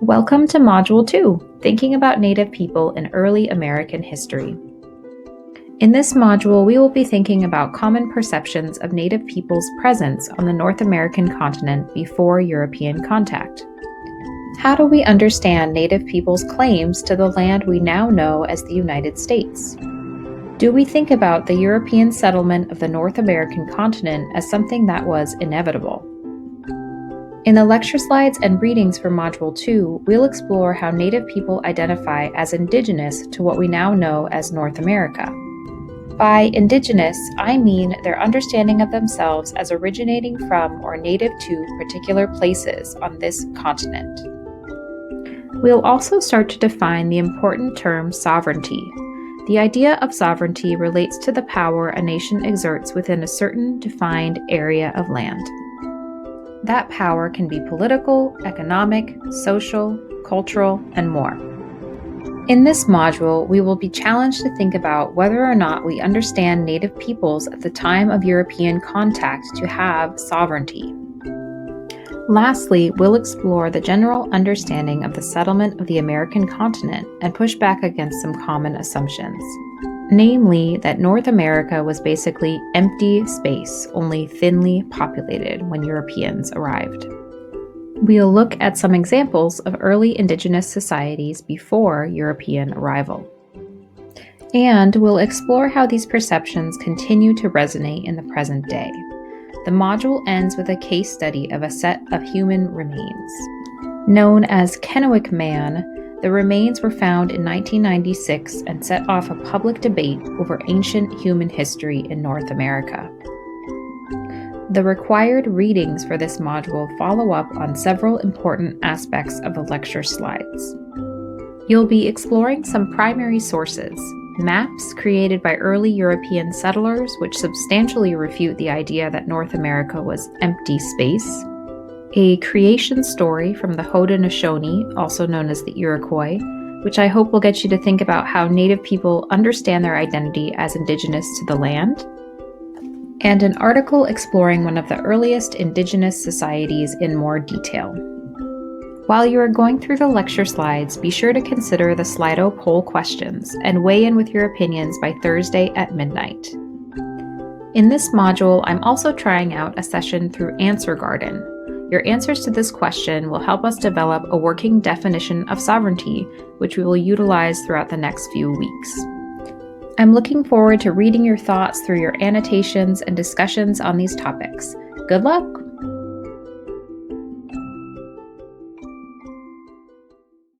Welcome to Module 2, Thinking about Native People in Early American History. In this module, we will be thinking about common perceptions of Native people's presence on the North American continent before European contact. How do we understand Native people's claims to the land we now know as the United States? Do we think about the European settlement of the North American continent as something that was inevitable? In the lecture slides and readings for Module 2, we'll explore how Native people identify as indigenous to what we now know as North America. By indigenous, I mean their understanding of themselves as originating from or native to particular places on this continent. We'll also start to define the important term sovereignty. The idea of sovereignty relates to the power a nation exerts within a certain defined area of land. That power can be political, economic, social, cultural, and more. In this module, we will be challenged to think about whether or not we understand Native peoples at the time of European contact to have sovereignty. Lastly, we'll explore the general understanding of the settlement of the American continent and push back against some common assumptions. Namely, that North America was basically empty space, only thinly populated when Europeans arrived. We'll look at some examples of early indigenous societies before European arrival. And we'll explore how these perceptions continue to resonate in the present day. The module ends with a case study of a set of human remains. Known as Kennewick Man, the remains were found in 1996 and set off a public debate over ancient human history in North America. The required readings for this module follow up on several important aspects of the lecture slides. You'll be exploring some primary sources, maps created by early European settlers which substantially refute the idea that North America was empty space, a creation story from the Haudenosaunee, also known as the Iroquois, which I hope will get you to think about how Native people understand their identity as indigenous to the land, and an article exploring one of the earliest indigenous societies in more detail. While you are going through the lecture slides, be sure to consider the Slido poll questions and weigh in with your opinions by Thursday at midnight. In this module, I'm also trying out a session through Answer Garden. Your answers to this question will help us develop a working definition of sovereignty, which we will utilize throughout the next few weeks. I'm looking forward to reading your thoughts through your annotations and discussions on these topics. Good luck!